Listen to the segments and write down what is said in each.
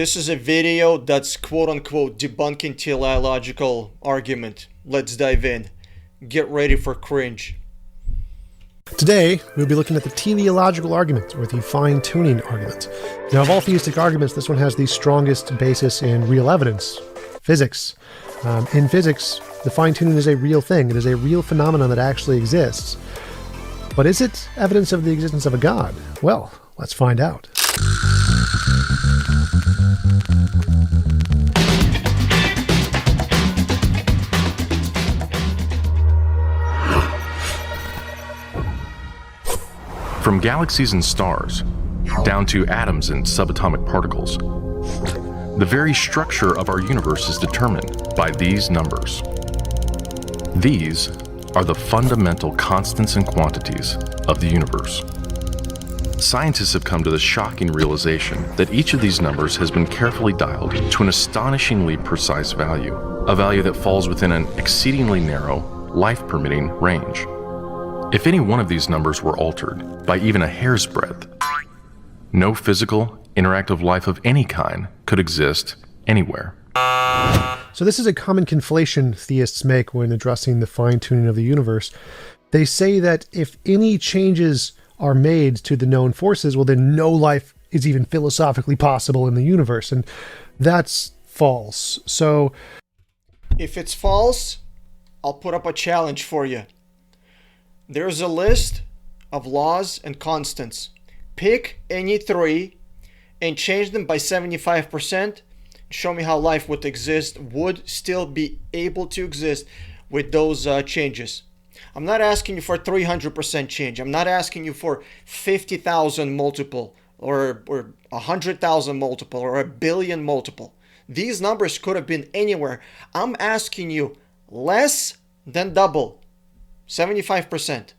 This is a video that's quote-unquote debunking teleological argument. Let's dive in. Get ready for cringe. Today, we'll be looking at the teleological argument, or the fine-tuning argument. Now, of all theistic arguments, this one has the strongest basis in real evidence, physics. In physics, the fine-tuning is a real thing. It is a real phenomenon that actually exists. But is it evidence of the existence of a God? Well, let's find out. From galaxies and stars, down to atoms and subatomic particles, the very structure of our universe is determined by these numbers. These are the fundamental constants and quantities of the universe. Scientists have come to the shocking realization that each of these numbers has been carefully dialed to an astonishingly precise value, a value that falls within an exceedingly narrow, life-permitting range. If any one of these numbers were altered by even a hair's breadth, no physical, interactive life of any kind could exist anywhere. So this is a common conflation theists make when addressing the fine-tuning of the universe. They say that if any changes are made to the known forces, well, then no life is even philosophically possible in the universe, and that's false. So If it's false, I'll put up a challenge for you. There's a list of laws and constants. Pick any three and change them by 75%. Show me how life would still be able to exist with those changes. I'm not asking you for 300% change. I'm not asking you for 50,000 multiple or 100,000 multiple or a billion multiple. These numbers could have been anywhere. I'm asking you less than double, 75%.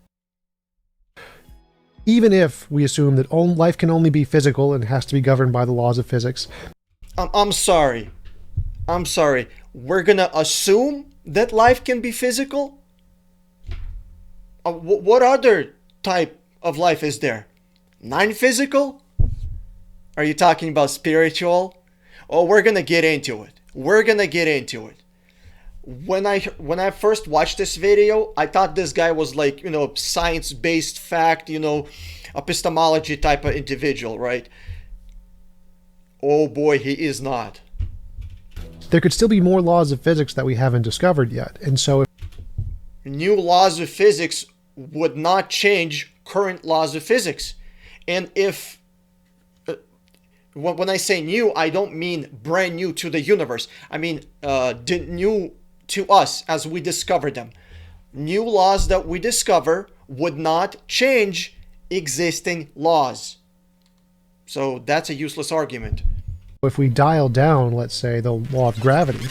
even if we assume that life can only be physical and has to be governed by the laws of physics. I'm sorry. We're gonna assume that life can be physical? What other type of life is there? Non-physical? Are you talking about spiritual? Oh, we're gonna get into it. When I first watched this video, I thought this guy was like, science-based fact, epistemology type of individual, right? Oh boy, he is not. There could still be more laws of physics that we haven't discovered yet. And so New laws of physics would not change current laws of physics. And if when I say new, I don't mean brand new to the universe. I mean new to us as we discover them. New laws that we discover would not change existing laws. So that's a useless argument. if we dial down, let's say, the law of gravity,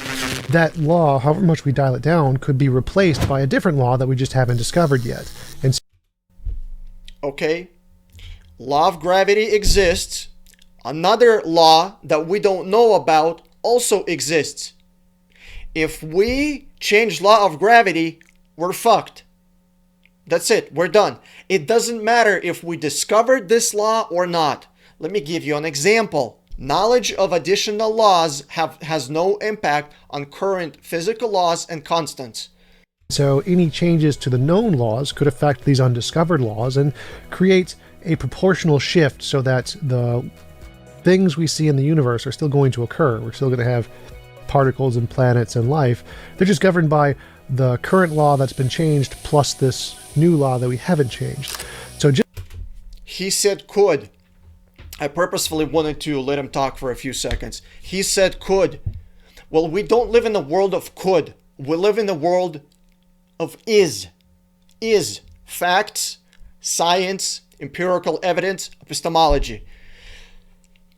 that law, however much we dial it down, could be replaced by a different law that we just haven't discovered yet. And so okay, law of gravity exists. Another law that we don't know about also exists. If we change law of gravity, we're fucked. That's it. We're done. It doesn't matter if we discovered this law or not. Let me give you an example. Knowledge of additional laws has no impact on current physical laws and constants. So any changes to the known laws could affect these undiscovered laws and create a proportional shift so that the things we see in the universe are still going to occur. We're still going to have particles and planets and life. They're just governed by the current law that's been changed plus this new law that we haven't changed. So He said could. I purposefully wanted to let him talk for a few seconds. He said could. Well, we don't live in the world of could. We live in the world of is. Is. Facts, science, empirical evidence, epistemology.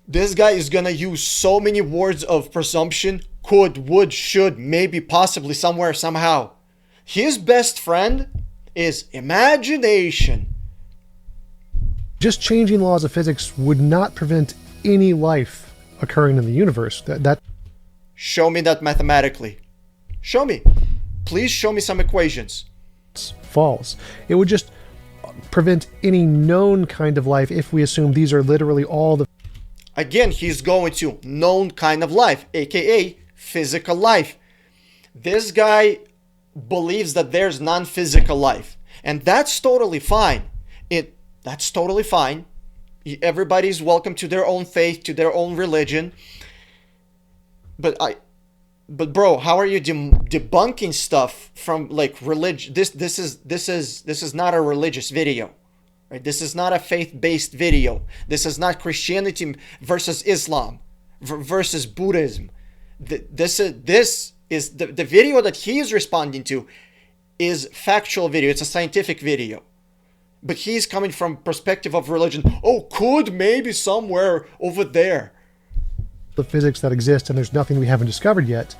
This guy is gonna use so many words of presumption. Could, would, should, maybe, possibly, somewhere, somehow. His best friend is imagination. just changing laws of physics would not prevent any life occurring in the universe. Show me that mathematically. Show me. Please show me some equations. That's false. It would just prevent any known kind of life if we assume these are literally all the... Again, he's going to known kind of life, aka physical life. This guy believes that there's non-physical life, and that's totally fine. That's totally fine. Everybody's welcome to their own faith, to their own religion. But bro, how are you debunking stuff from like religion? This is not a religious video, right? This is not a faith-based video. This is not Christianity versus Islam versus Buddhism. This is the video that he is responding to is factual video. It's a scientific video. But he's coming from perspective of religion. Oh, could maybe somewhere over there. The physics that exist, and there's nothing we haven't discovered yet.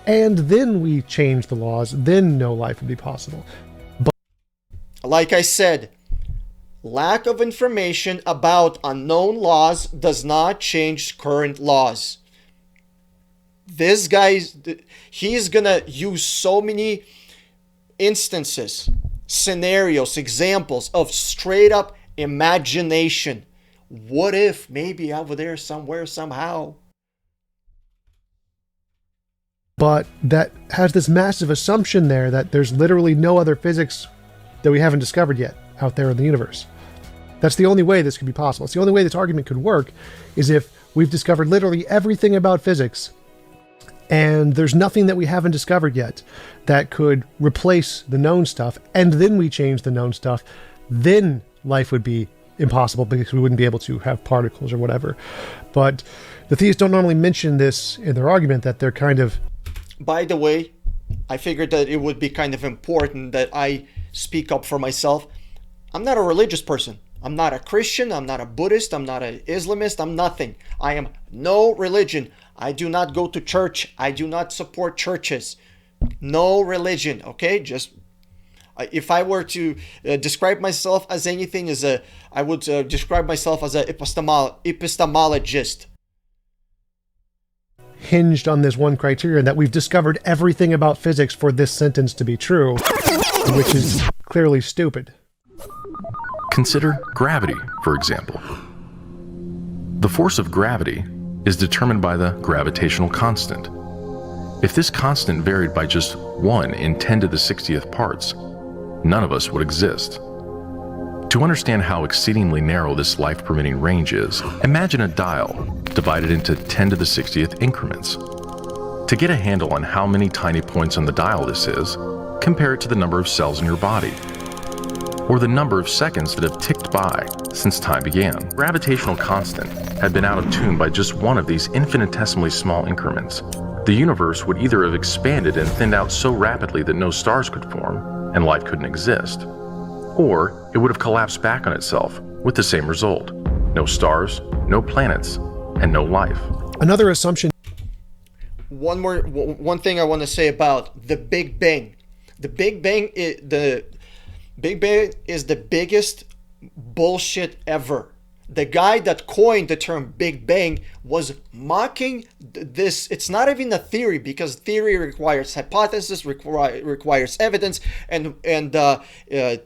And then we change the laws, then no life would be possible. But like I said, lack of information about unknown laws does not change current laws. This guy, he's gonna use so many instances, scenarios, examples of straight up imagination. What if maybe over there somewhere, somehow? But that has this massive assumption there that there's literally no other physics that we haven't discovered yet out there in the universe. That's the only way this could be possible. It's the only way this argument could work is if we've discovered literally everything about physics and there's nothing that we haven't discovered yet that could replace the known stuff, and then we change the known stuff, then life would be impossible because we wouldn't be able to have particles or whatever. But the theists don't normally mention this in their argument, that they're kind of... By the way, I figured that it would be kind of important that I speak up for myself. I'm not a religious person. I'm not a Christian. I'm not a Buddhist. I'm not an Islamist. I'm nothing. I am no religion. I do not go to church. I do not support churches. No religion, okay? Just if I were to describe myself as anything, I would describe myself as an epistemologist. Hinged on this one criterion that we've discovered everything about physics for this sentence to be true, which is clearly stupid. Consider gravity, for example. The force of gravity is determined by the gravitational constant. If this constant varied by just 1 in 10 to the 60th parts, none of us would exist. To understand how exceedingly narrow this life-permitting range is, imagine a dial divided into 10 to the 60th increments. To get a handle on how many tiny points on the dial this is, compare it to the number of cells in your body, or the number of seconds that have ticked by since time began. Gravitational constant had been out of tune by just one of these infinitesimally small increments. The universe would either have expanded and thinned out so rapidly that no stars could form and life couldn't exist, or it would have collapsed back on itself with the same result: no stars, no planets, and no life. Another assumption. One thing I want to say about the Big Bang. The Big Bang is the biggest bullshit ever. The guy that coined the term Big Bang was mocking this. It's not even a theory, because theory requires hypothesis, requires evidence, and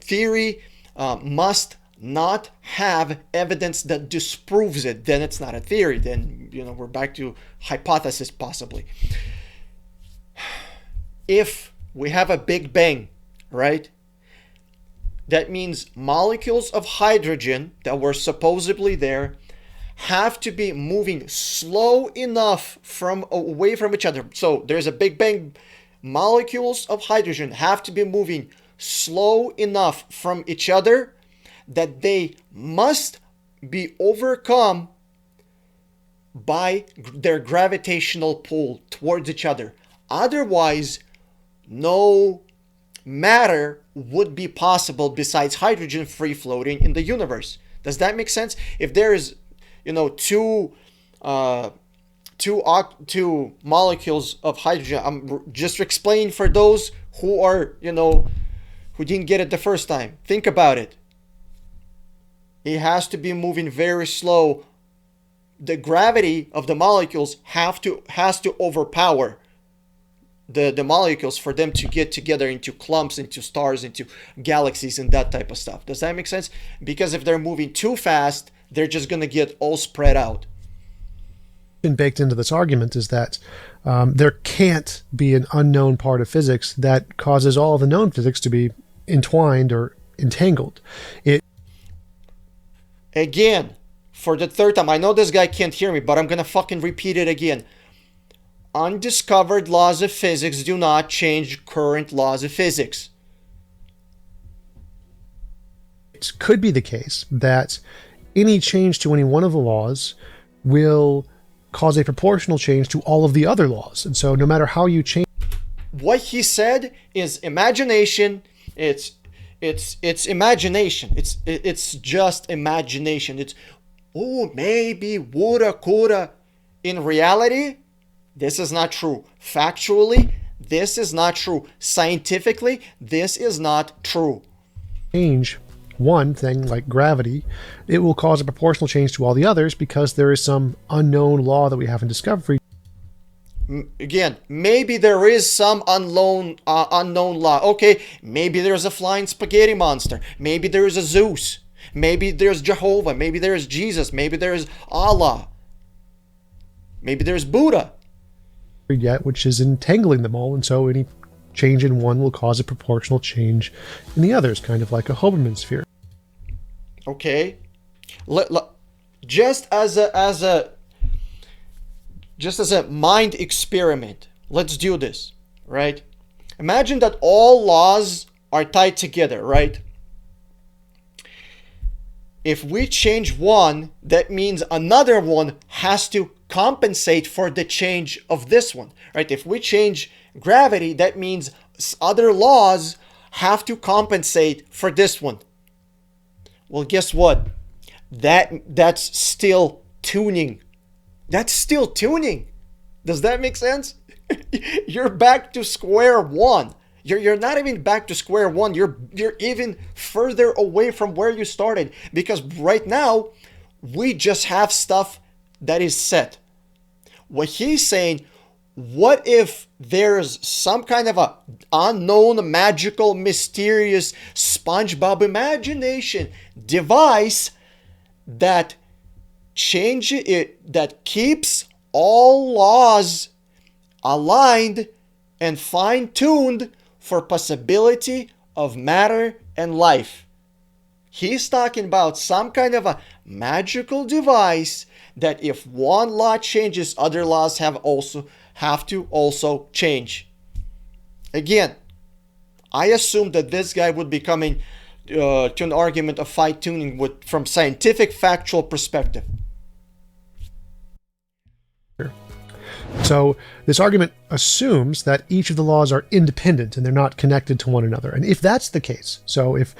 theory must not have evidence that disproves it. Then it's not a theory. Then we're back to hypothesis possibly. If we have a Big Bang, right? That means molecules of hydrogen that were supposedly there have to be moving slow enough away from each other. So there's a Big Bang. Molecules of hydrogen have to be moving slow enough from each other that they must be overcome by their gravitational pull towards each other. Otherwise, no matter would be possible besides hydrogen free floating in the universe. Does that make sense? If there is, two molecules of hydrogen, I'm just explaining for those who are, who didn't get it the first time. Think about it. It has to be moving very slow. The gravity of the molecules has to overpower the molecules for them to get together into clumps, into stars, into galaxies, and that type of stuff. Does that make sense? Because if they're moving too fast, they're just going to get all spread out. baked into this argument is that there can't be an unknown part of physics that causes all of the known physics to be entwined or entangled. Again, for the third time, I know this guy can't hear me, but I'm gonna fucking repeat it again. Undiscovered laws of physics do not change current laws of physics. It could be the case that any change to any one of the laws will cause a proportional change to all of the other laws. And so no matter how you change... What he said is imagination. It's imagination. It's just imagination. It's, oh, maybe, woulda, coulda. In reality, this is not true. Factually, this is not true. Scientifically, this is not true. Change one thing like gravity, it will cause a proportional change to all the others because there is some unknown law that we haven't discovered. Again, maybe there is some unknown law. Okay, maybe there's a flying spaghetti monster. Maybe there's a Zeus. Maybe there's Jehovah. Maybe there's Jesus. Maybe there's Allah. Maybe there's Buddha. Yet, which is entangling them all, and so any change in one will cause a proportional change in the others, kind of like a Hoberman sphere. Okay, just as a mind experiment, let's do this, right? Imagine that all laws are tied together, right? If we change one, that means another one has to compensate for the change of this one, right? If we change gravity, that means other laws have to compensate for this one. Well, guess what? That's still tuning. That's still tuning. Does that make sense? You're back to square one. You're not even back to square one. You're even further away from where you started, because right now we just have stuff that is set. What he's saying, what if there's some kind of a unknown, magical, mysterious SpongeBob imagination device that keeps all laws aligned and fine-tuned for possibility of matter and life? He's talking about some kind of a magical device that if one law changes, other laws have to also change. Again, I assume that this guy would be coming to an argument of fine-tuning from scientific, factual perspective. So this argument assumes that each of the laws are independent and they're not connected to one another. And if that's the case, so if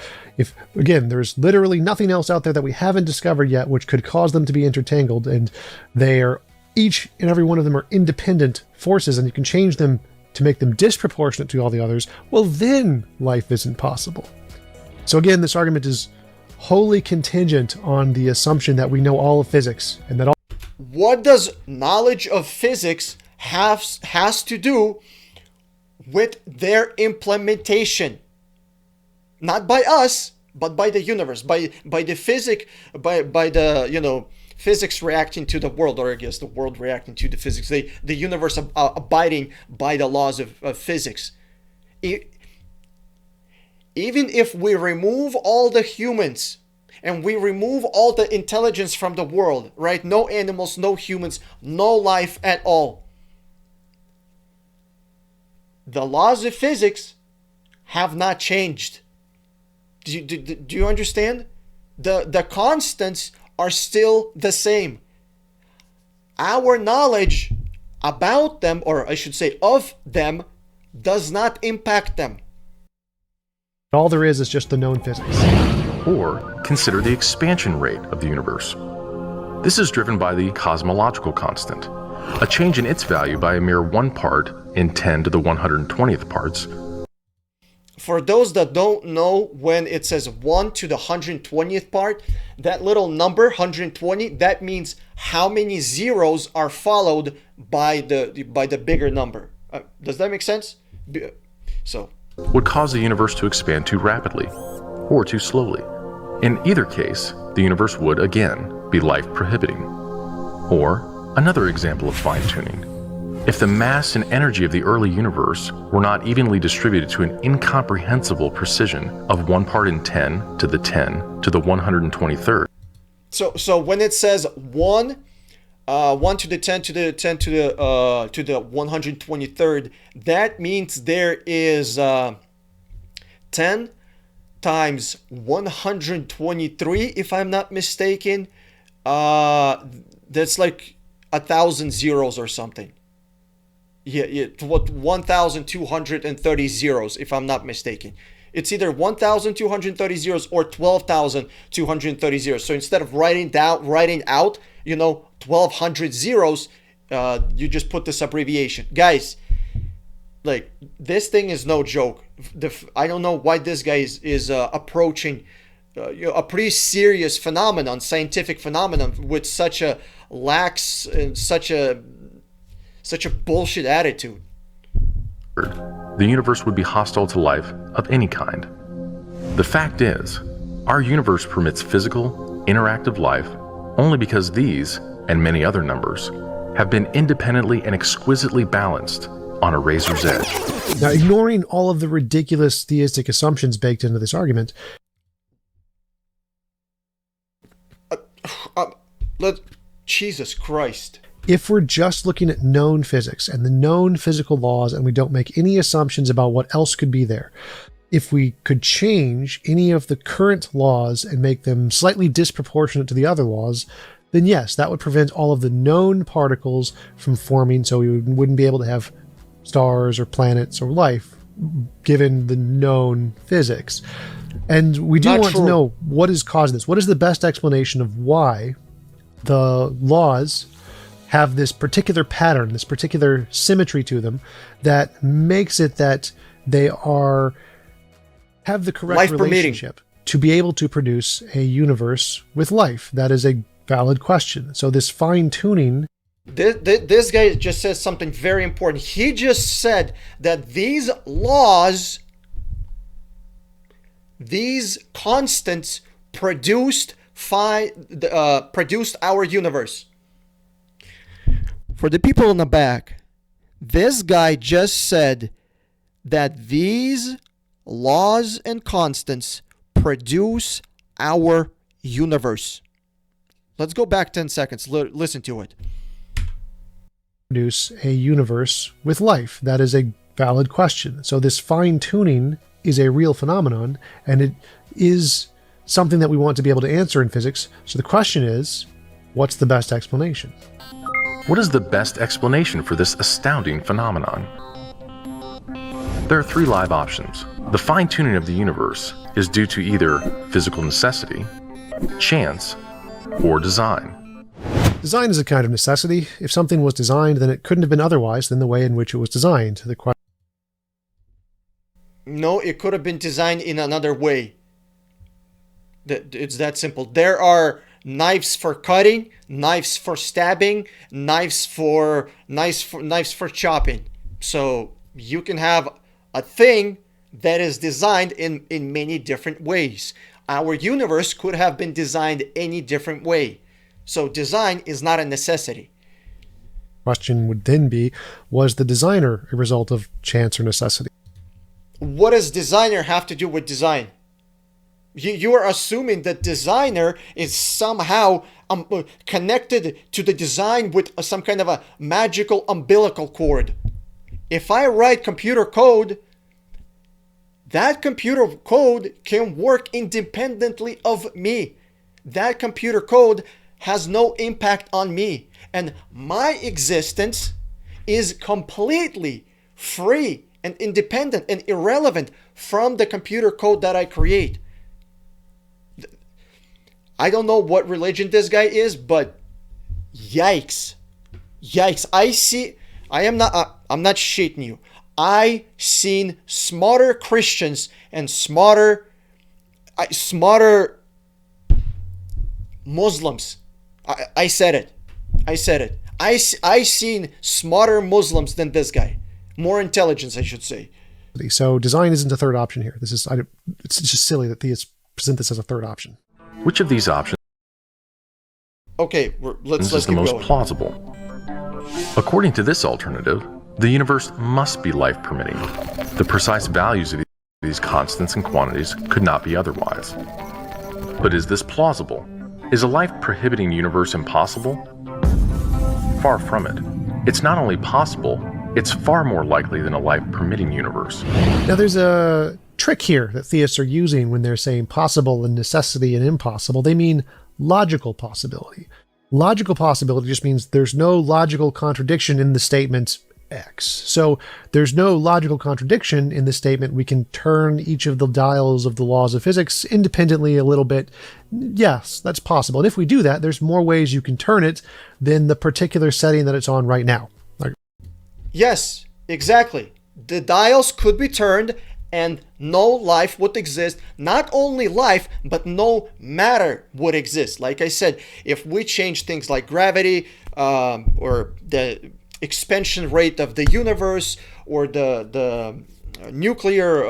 again, there's literally nothing else out there that we haven't discovered yet which could cause them to be intertangled, and they are each and every one of them are independent forces, and you can change them to make them disproportionate to all the others, well, then life isn't possible. So again, this argument is wholly contingent on the assumption that we know all of physics, and that all... What does knowledge of physics has to do with their implementation? Not by us, but by the universe, by the physics reacting to the world, or I guess the world reacting to the physics, the universe abiding by the laws of physics. Even if we remove all the humans and we remove all the intelligence from the world, right? No animals, no humans, no life at all. The laws of physics have not changed. Do you understand? The constants are still the same. Our knowledge about them, or I should say of them, does not impact them. All there is just the known physics. Or consider the expansion rate of the universe. This is driven by the cosmological constant, a change in its value by a mere 1 part in 10 to the 120th parts. For those that don't know, when it says 1 to the 120th part, that little number, 120, that means how many zeros are followed by the bigger number. Does that make sense? So, would cause the universe to expand too rapidly or too slowly. In either case, the universe would again be life prohibiting. Or Another example of fine-tuning. If the mass and energy of the early universe were not evenly distributed to an incomprehensible precision of 1 part in 10 to the 10 to the 123rd. So when it says 1 to the 10 to the 10 to the 123rd, that means there is 10 times 123, if I'm not mistaken. That's like 1,000 zeros or something. Yeah, what 1,230 zeros, if I'm not mistaken. It's either 1,230 zeros or 12,230 zeros. So instead of writing out, 1,200 zeros, you just put this abbreviation. Guys, like, this thing is no joke. I don't know why this guy is approaching a pretty serious phenomenon, scientific phenomenon, with such a lax and such a bullshit attitude. The universe would be hostile to life of any kind. The fact is, our universe permits physical, interactive life only because these, and many other numbers, have been independently and exquisitely balanced on a razor's edge. Now, ignoring all of the ridiculous theistic assumptions baked into this argument, Jesus Christ. If we're just looking at known physics and the known physical laws and we don't make any assumptions about what else could be there, if we could change any of the current laws and make them slightly disproportionate to the other laws, then yes, that would prevent all of the known particles from forming, so we wouldn't be able to have stars or planets or life given the known physics. And we do want to know what is causing this. What is the best explanation of why the laws have this particular pattern, this particular symmetry to them that makes it that they have the correct relationship to be able to produce a universe with life? That is a valid question. So this fine-tuning... This guy just says something very important. He just said that these laws, these constants produced our universe. For the people in the back, this guy just said that these laws and constants produce our universe. Let's go back 10 seconds. Listen to it. Produce a universe with life. That is a valid question. So this fine-tuning is a real phenomenon, and it is something that we want to be able to answer in physics. So the question is, what's the best explanation? What is the best explanation for this astounding phenomenon? There are 3 live options. The fine-tuning of the universe is due to either physical necessity, chance, or design. Design is a kind of necessity. If something was designed, then it couldn't have been otherwise than the way in which it was designed. No, it could have been designed in another way. It's that simple. There are knives for cutting, knives for stabbing, knives for chopping. So you can have a thing that is designed in many different ways. Our universe could have been designed any different way. So design is not a necessity. Question would then be, was the designer a result of chance or necessity? What does designer have to do with design? You are assuming that designer is somehow connected to the design with some kind of a magical umbilical cord. If I write computer code, that computer code can work independently of me. That computer code has no impact on me. And my existence is completely free and independent and irrelevant from the computer code that I create. I don't know what religion this guy is, but yikes. Yikes. I'm not shitting you. I seen smarter Christians and smarter Muslims. I said it. I seen smarter Muslims than this guy. More intelligence, I should say. So design isn't a third option here. It's just silly that theists present this as a third option. Which of these options is the most going. plausible? According to this alternative, the universe must be life-permitting. The precise values of these constants and quantities could not be otherwise. But is this plausible? Is a life-prohibiting universe impossible? Far from it. It's not only possible, it's far more likely than a life-permitting universe. Now there's a trick here that theists are using when they're saying possible and necessity and impossible. They mean logical possibility. Logical possibility just means there's no logical contradiction in the statement X. So there's no logical contradiction in the statement we can turn each of the dials of the laws of physics independently a little bit. Yes, that's possible. And if we do that, there's more ways you can turn it than the particular setting that it's on right now. Yes, exactly. The dials could be turned and no life would exist. Not only life, but no matter would exist. Like I said, if we change things like gravity or the expansion rate of the universe or the nuclear,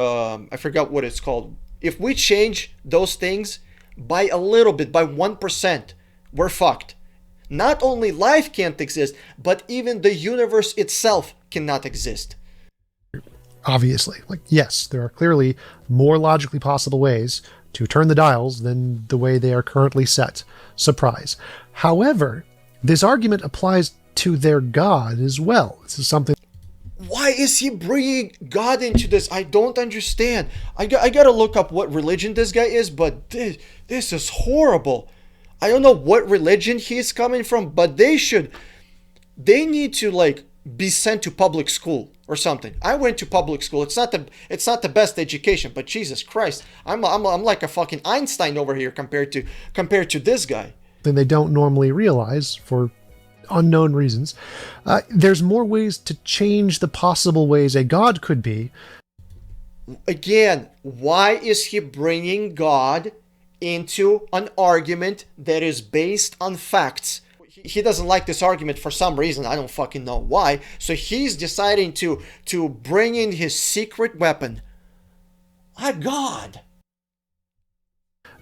I forgot what it's called. If we change those things by a little bit, by 1%, we're fucked. Not only life can't exist, but even the universe itself cannot exist. Obviously. Like, yes, there are clearly more logically possible ways to turn the dials than the way they are currently set. Surprise. However, this argument applies to their God as well. This is something. Why is he bringing God into this? I don't understand. I gotta look up what religion this guy is, but this is horrible. I don't know what religion he's coming from, but they need to like be sent to public school or something. I went to public school. It's not the best education, but Jesus Christ, I'm like a fucking Einstein over here compared to this guy. Then they don't normally realize for unknown reasons. There's more ways to change the possible ways a God could be. Again, why is he bringing God into an argument that is based on facts? He doesn't like this argument for some reason. I don't fucking know why. So he's deciding to bring in his secret weapon, a God.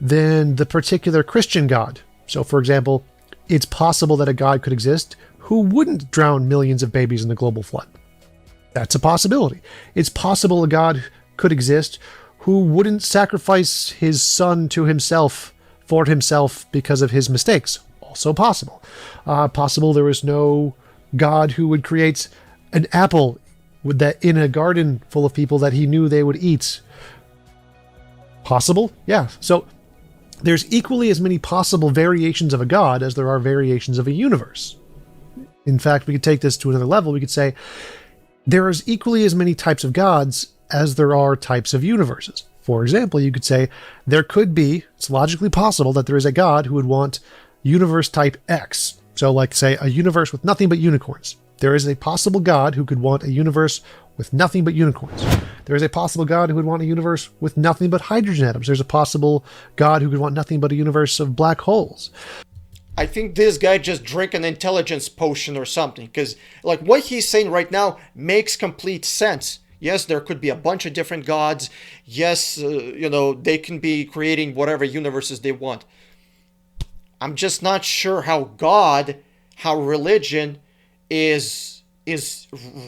Then the particular Christian God. So, for example, it's possible that a God could exist who wouldn't drown millions of babies in the global flood. That's a possibility. It's possible a God could exist who wouldn't sacrifice his son to himself for himself because of his mistakes. Also possible. Possible there was no God who would create an apple that in a garden full of people that he knew they would eat. Possible? Yeah. So there's equally as many possible variations of a God as there are variations of a universe. In fact, we could take this to another level. We could say there is equally as many types of gods as there are types of universes. For example, you could say there could be, it's logically possible that there is a God who would want universe type X. So like say a universe with nothing but unicorns. There is a possible God who could want a universe with nothing but unicorns. There is a possible God who would want a universe with nothing but hydrogen atoms. There's a possible God who could want nothing but a universe of black holes. I think this guy just drank an intelligence potion or something, because like what he's saying right now makes complete sense. Yes, there could be a bunch of different gods. Yes, they can be creating whatever universes they want. I'm just not sure how religion is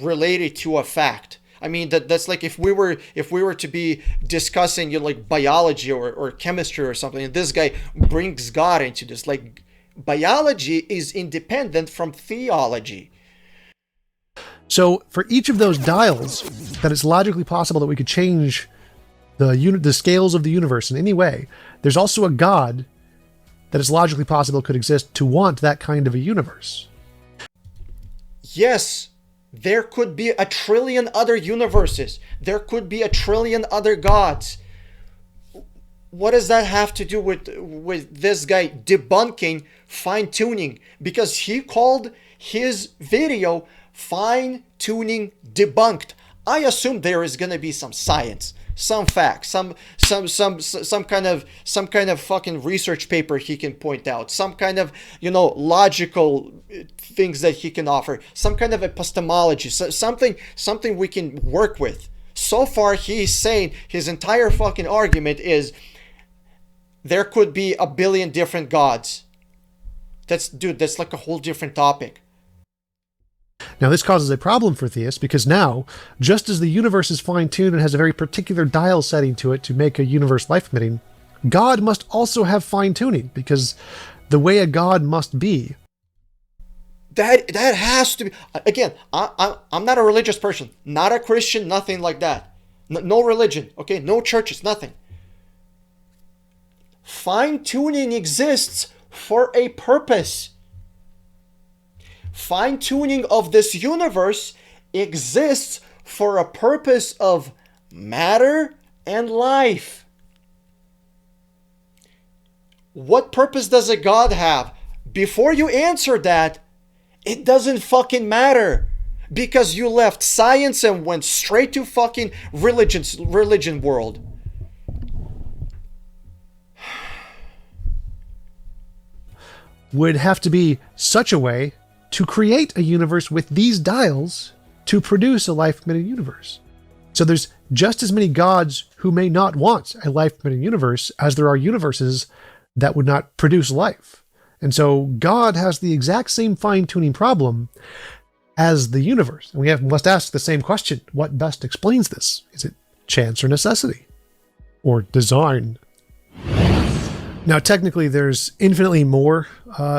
related to a fact. I mean, that's like if we were to be discussing like biology or chemistry or something, and this guy brings God into this. Like, biology is independent from theology. So for each of those dials, that it's logically possible that we could change the scales of the universe in any way, there's also a God that it's logically possible could exist to want that kind of a universe. Yes, there could be a trillion other universes. There could be a trillion other gods. What does that have to do with this guy debunking fine-tuning? Because he called his video fine-tuning debunked. I assume there is going to be some science, some facts, some kind of fucking research paper he can point out, some kind of logical things that he can offer, some kind of epistemology, something we can work with. So far, he's saying his entire fucking argument is there could be a billion different gods. That's like a whole different topic. Now, this causes a problem for theists because now, just as the universe is fine-tuned and has a very particular dial setting to it to make a universe life-permitting, God must also have fine-tuning because the way a God must be. That has to be. Again, I'm not a religious person, not a Christian, nothing like that. No religion, okay? No churches, nothing. Fine-tuning exists for a purpose. Fine-tuning of this universe exists for a purpose of matter and life. What purpose does a God have? Before you answer that, it doesn't fucking matter. Because you left science and went straight to fucking religion world. Would have to be such a way to create a universe with these dials to produce a life-permitting universe. So there's just as many gods who may not want a life-permitting universe as there are universes that would not produce life. And so God has the exact same fine-tuning problem as the universe. And we must ask the same question. What best explains this? Is it chance or necessity? Or design? Now, technically, there's infinitely more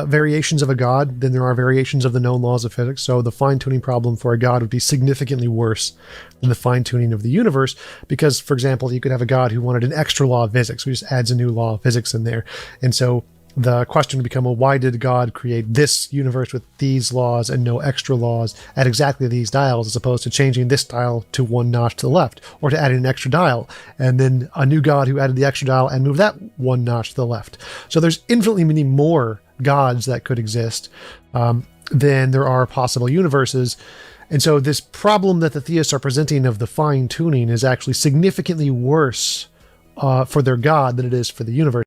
variations of a god than there are variations of the known laws of physics. So the fine-tuning problem for a god would be significantly worse than the fine-tuning of the universe. Because, for example, you could have a god who wanted an extra law of physics, who just adds a new law of physics in there. And so the question would become, well, why did God create this universe with these laws and no extra laws at exactly these dials, as opposed to changing this dial to one notch to the left, or to adding an extra dial, and then a new God who added the extra dial and moved that one notch to the left. So there's infinitely many more gods that could exist than there are possible universes. And so this problem that the theists are presenting of the fine-tuning is actually significantly worse for their God than it is for the universe.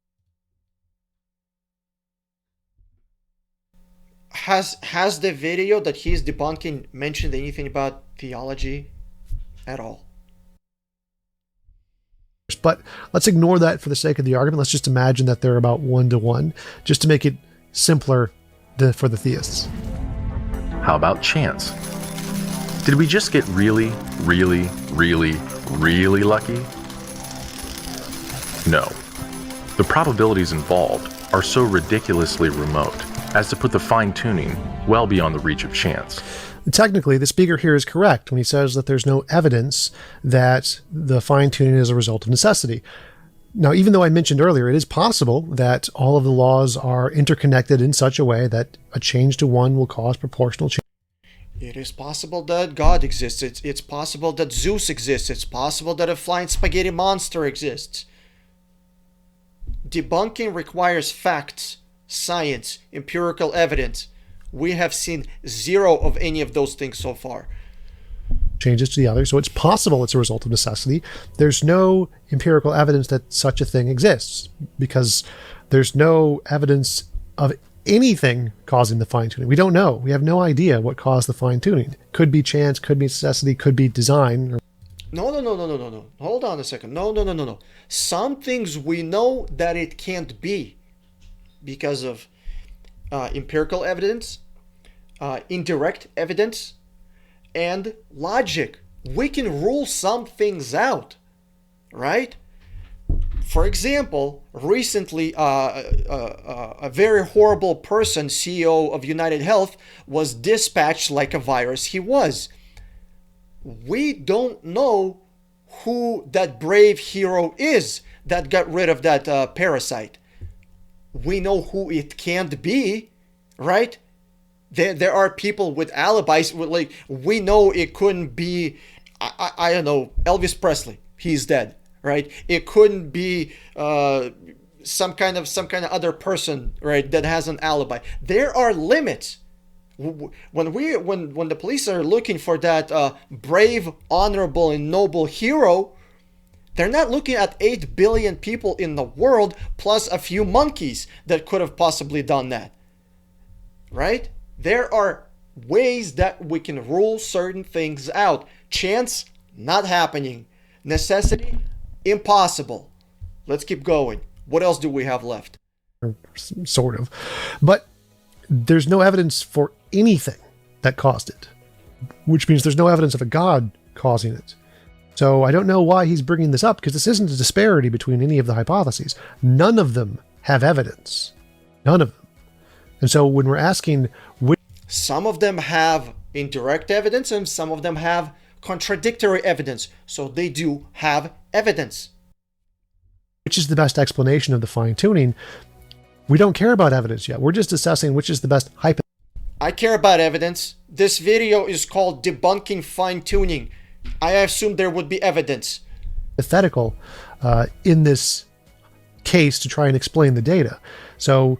Has the video that he's debunking mentioned anything about theology at all? But let's ignore that for the sake of the argument. Let's just imagine that they're about 1-to-1, just to make it simpler for the theists. How about chance? Did we just get really, really, really, really lucky? No. The probabilities involved are so ridiculously remote as to put the fine-tuning well beyond the reach of chance. Technically, the speaker here is correct when he says that there's no evidence that the fine-tuning is a result of necessity. Now, even though I mentioned earlier, it is possible that all of the laws are interconnected in such a way that a change to one will cause proportional change. It is possible that God exists. It's possible that Zeus exists. It's possible that a flying spaghetti monster exists. Debunking requires facts, science, empirical evidence. We have seen zero of any of those things so far. Changes to the other, so it's possible it's a result of necessity. There's no empirical evidence that such a thing exists because there's no evidence of anything causing the fine-tuning. We don't know. We have no idea what caused the fine-tuning. Could be chance, could be necessity, could be design. No. Hold on a second. No. Some things we know that it can't be because of empirical evidence, indirect evidence, and logic. We can rule some things out, right? For example, recently, a very horrible person, CEO of United Health, was dispatched like a virus he was. We don't know who that brave hero is that got rid of that parasite. We know who it can't be, right? There are people with alibis. Like, we know it couldn't be, I don't know, Elvis Presley. He's dead, right? It couldn't be some kind of other person, right, that has an alibi. There are limits. When the police are looking for that brave, honorable, and noble hero, they're not looking at 8 billion people in the world plus a few monkeys that could have possibly done that, right? There are ways that we can rule certain things out. Chance, not happening. Necessity, impossible. Let's keep going. What else do we have left? Sort of. But there's no evidence for anything that caused it. which means there's no evidence of a god causing it. So I don't know why he's bringing this up, because this isn't a disparity between any of the hypotheses. None of them have evidence. None of them. And so when we're asking which... Some of them have indirect evidence and some of them have contradictory evidence. So they do have evidence. Which is the best explanation of the fine-tuning? We don't care about evidence yet. We're just assessing which is the best hypothesis. I care about evidence. This video is called Debunking Fine-Tuning. I assumed there would be evidence. Hypothetical in this case to try and explain the data. So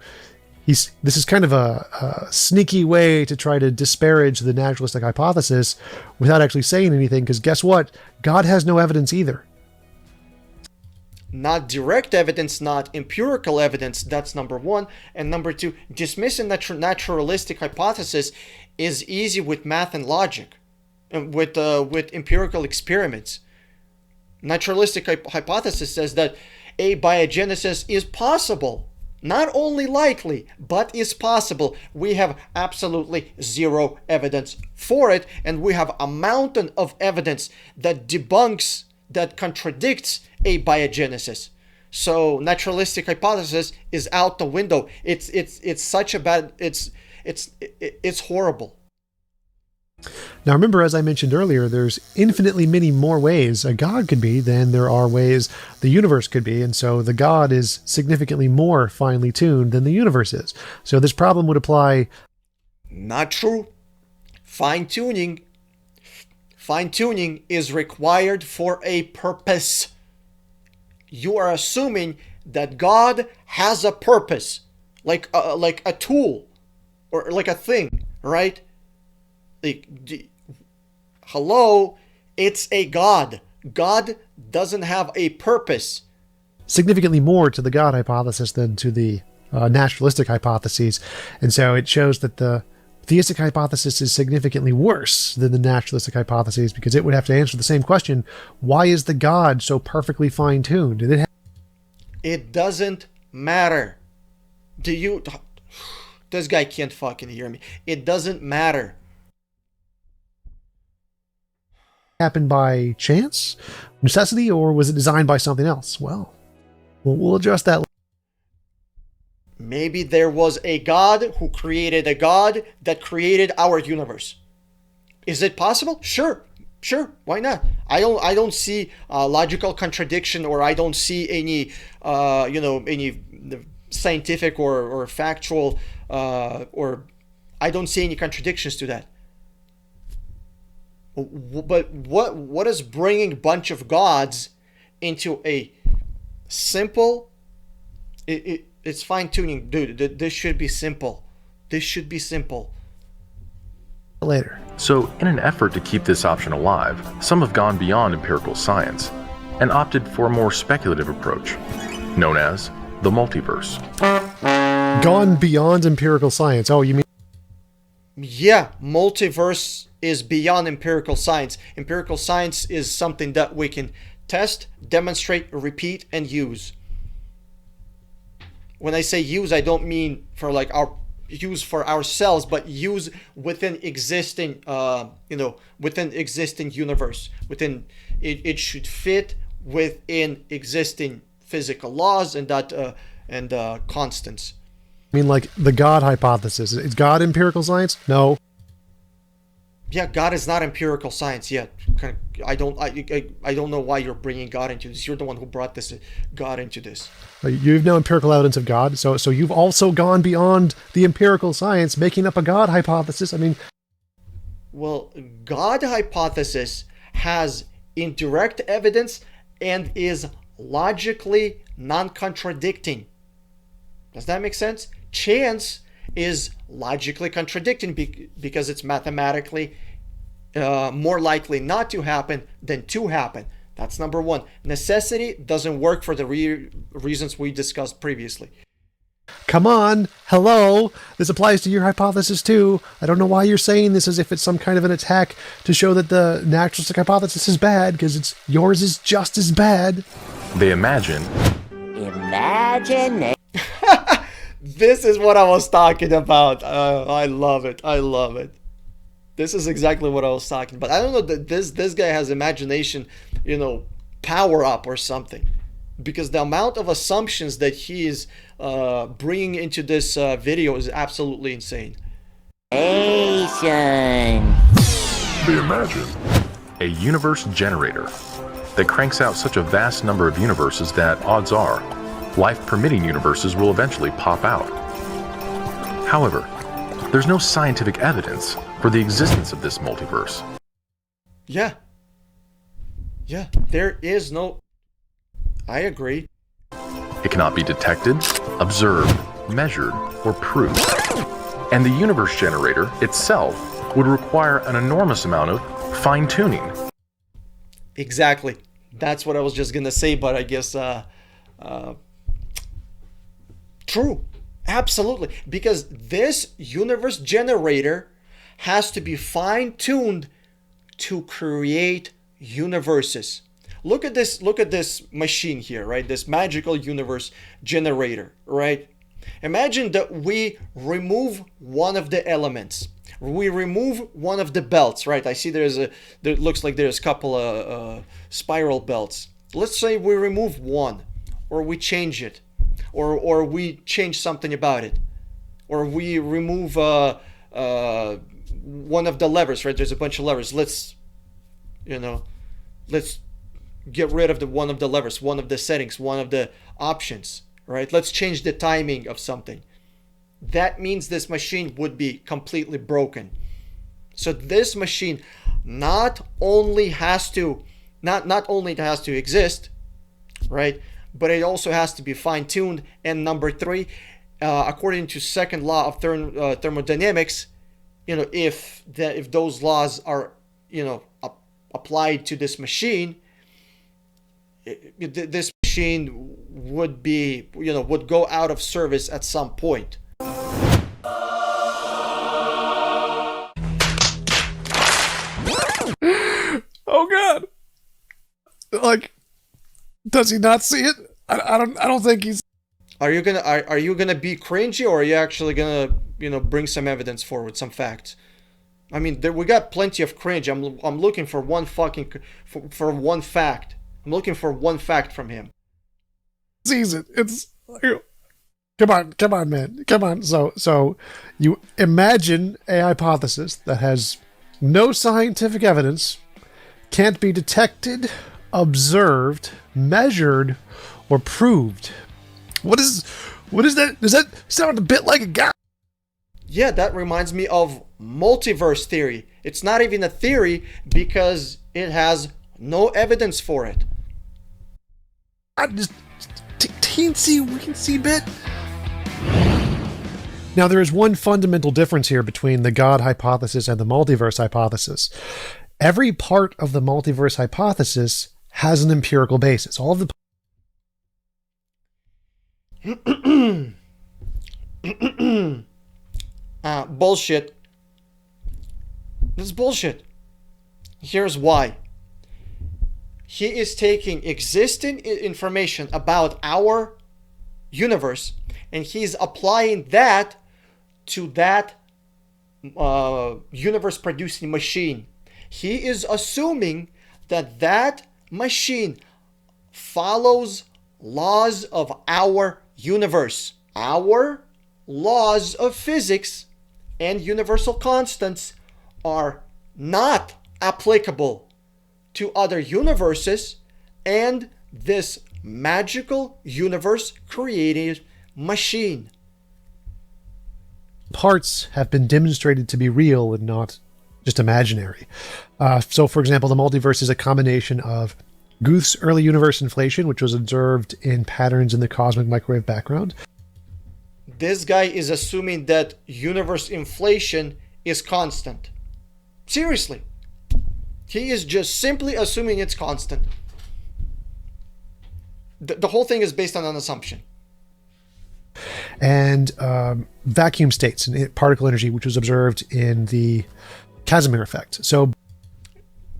this is kind of a sneaky way to try to disparage the naturalistic hypothesis without actually saying anything, because guess what? God has no evidence either. Not direct evidence, not empirical evidence, that's number one. And number two, dismissing naturalistic hypothesis is easy with math and logic, and with empirical experiments. Naturalistic hypothesis says that abiogenesis is possible. Not only likely, but is possible. We have absolutely zero evidence for it, and we have a mountain of evidence that debunks, that contradicts abiogenesis. So naturalistic hypothesis is out the window. It's such a bad, it's horrible. Now remember, as I mentioned earlier, there's infinitely many more ways a god could be than there are ways the universe could be, and so the god is significantly more finely tuned than the universe is. So this problem would apply. Not true. Fine-tuning is required for a purpose. You are assuming that God has a purpose, like a tool or like a thing, right? Hello, it's a God. God doesn't have a purpose. Significantly more to the God hypothesis than to the naturalistic hypotheses. And so it shows that the theistic hypothesis is significantly worse than the naturalistic hypotheses, because it would have to answer the same question: why is the God so perfectly fine-tuned? It doesn't matter. This guy can't fucking hear me. It doesn't matter. Happened by chance, necessity, or was it designed by something else? Well, we'll address that. Maybe there was a God who created a God that created our universe. Is it possible? Sure, why not? I don't see logical contradiction, or I don't see any any scientific or factual or I don't see any contradictions to that. But what is bringing a bunch of gods into a simple? It's fine-tuning, dude. This should be simple. This should be simple. Later. So, in an effort to keep this option alive, some have gone beyond empirical science and opted for a more speculative approach, known as the multiverse. Gone beyond empirical science. Oh, you mean? Yeah, multiverse is beyond empirical science. Empirical science is something that we can test, demonstrate, repeat, and use. When I say use, I don't mean for like our use for ourselves, but use within existing, within existing universe. Within it should fit within existing physical laws and constants. I mean, like the God hypothesis. Is God empirical science? No. Yeah, God is not empirical science yet. I don't know why you're bringing God into this. You're the one who brought this God into this. You've no empirical evidence of God, so you've also gone beyond the empirical science, making up a God hypothesis. I mean, well, God hypothesis has indirect evidence and is logically non-contradicting. Does that make sense? Chance is logically contradicting because it's mathematically more likely not to happen than to happen. That's number one. Necessity doesn't work for the reasons we discussed previously. Come on, hello. This applies to your hypothesis too. I don't know why you're saying this as if it's some kind of an attack to show that the naturalistic hypothesis is bad, because yours is just as bad. They imagine. This is what I was talking about. I love it. This is exactly what I was talking about. I don't know that this guy has imagination, power up or something, because the amount of assumptions that he is bringing into this video is absolutely insane. Imagine a universe generator that cranks out such a vast number of universes that odds are life-permitting universes will eventually pop out. However, there's no scientific evidence for the existence of this multiverse. Yeah, there is no... I agree. It cannot be detected, observed, measured, or proved. And the universe generator itself would require an enormous amount of fine-tuning. Exactly. That's what I was just gonna say, but I guess true. Absolutely. Because this universe generator has to be fine-tuned to create universes. Look at this machine here, right? This magical universe generator, right? Imagine that we remove one of the elements. We remove one of the belts, right? I see there looks like there's a couple of spiral belts. Let's say we remove one, or we change it, or we change something about it, or we remove one of the levers, right? There's a bunch of levers. Let's get rid of one of the levers, one of the settings, one of the options, right? Let's change the timing of something. That means this machine would be completely broken. So this machine not only has to exist, right? But it also has to be fine-tuned. And number three, according to second law of thermodynamics, if those laws are applied to this machine, this machine would go out of service at some point. Oh God! Like, does he not see it? I don't think he's. Are you gonna be cringy, or are you actually gonna bring some evidence forward, some facts? I mean, we got plenty of cringe. I'm looking for one fucking for one fact. I'm looking for one fact from him. Sees it. It's come on, man, come on. So you imagine a hypothesis that has no scientific evidence, can't be detected, observed, measured, or proved. What is that? Does that sound a bit like a guy? Yeah, that reminds me of multiverse theory. It's not even a theory because it has no evidence for it. I just teensy bit. Now, there is one fundamental difference here between the God hypothesis and the multiverse hypothesis. Every part of the multiverse hypothesis has an empirical basis. All of the bullshit. This is bullshit. Here's why. He is taking existing information about our universe and he's applying that to that universe producing machine. He is assuming that that machine follows laws of our universe. Our laws of physics and universal constants are not applicable to other universes and this magical universe created machine. Parts have been demonstrated to be real and not just imaginary. So, for example, the multiverse is a combination of Guth's early universe inflation, which was observed in patterns in the cosmic microwave background. This guy is assuming that universe inflation is constant. Seriously. He is just simply assuming it's constant. The whole thing is based on an assumption. And vacuum states and particle energy, which was observed in the Casimir effect. So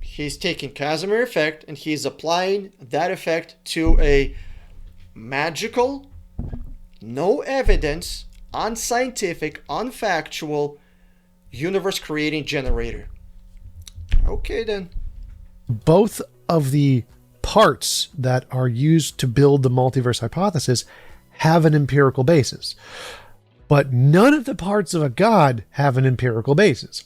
he's taking Casimir effect and he's applying that effect to a magical, no evidence, unscientific, unfactual universe creating generator. Okay, then. Both of the parts that are used to build the multiverse hypothesis have an empirical basis, but none of the parts of a god have an empirical basis.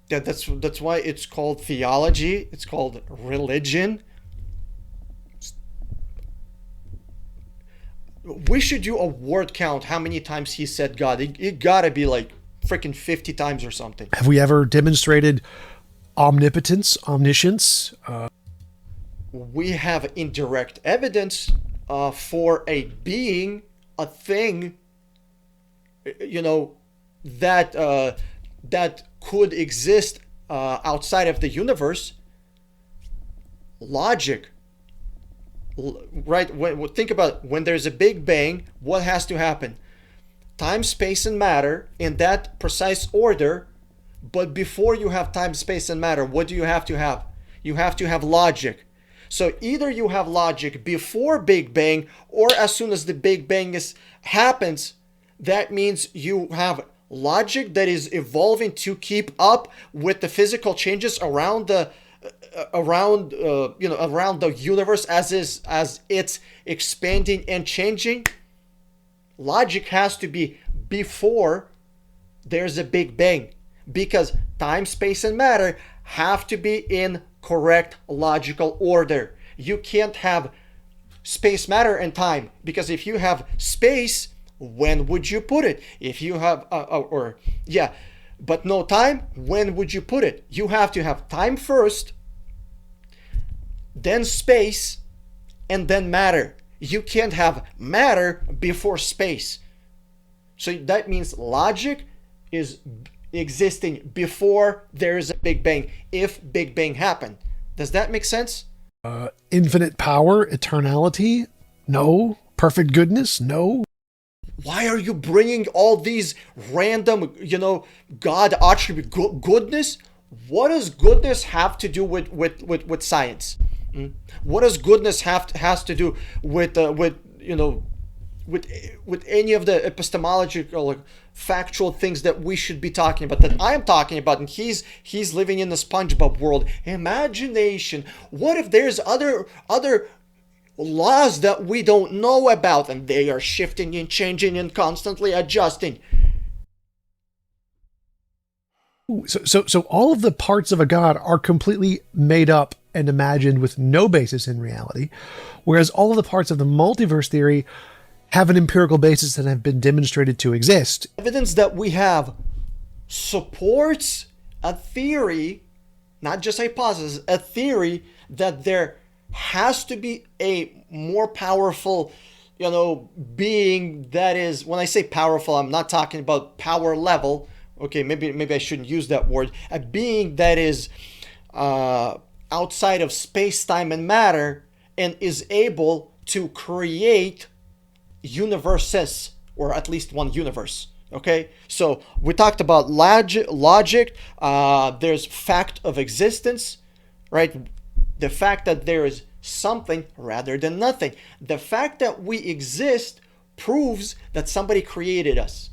That's why it's called theology. It's called religion. We should do a word count how many times he said God. It gotta be like freaking 50 times or something. Have we ever demonstrated omnipotence, omniscience? We have indirect evidence for a being, a thing, that that could exist outside of the universe. Logic, right? Think about when there's a Big Bang, what has to happen? Time, space, and matter in that precise order. But before you have time, space, and matter, what do you have to have? You have to have logic. So either you have logic before Big Bang, or as soon as the Big Bang happens, that means you have logic that is evolving to keep up with the physical changes around the universe as it's expanding and changing. Logic has to be before there's a Big Bang, because time, space, and matter have to be in correct logical order. You can't have space, matter, and time, because if you have space, when would you put it? If you have but no time, when would you put it? You have to have time first, then space, and then matter. You can't have matter before space. So that means logic is existing before there is a Big Bang, if Big Bang happened. Does that make sense? Infinite power, eternality? No. Perfect goodness? No. Why are you bringing all these random, God attribute goodness? What does goodness have to do with science? What does goodness has to do with any of the epistemological, factual things that we should be talking about, that I'm talking about? And he's living in the SpongeBob world. Imagination. What if there's other laws that we don't know about, and they are shifting and changing and constantly adjusting? So all of the parts of a god are completely made up and imagined with no basis in reality, whereas all of the parts of the multiverse theory have an empirical basis and have been demonstrated to exist. Evidence that we have supports a theory, not just hypothesis, a theory that there has to be a more powerful, being that is, when I say powerful, I'm not talking about power level. Okay, maybe I shouldn't use that word. A being that is outside of space, time, and matter, and is able to create universes, or at least one universe. Okay, so we talked about logic. There's fact of existence, right? The fact that there is something rather than nothing. The fact that we exist proves that somebody created us.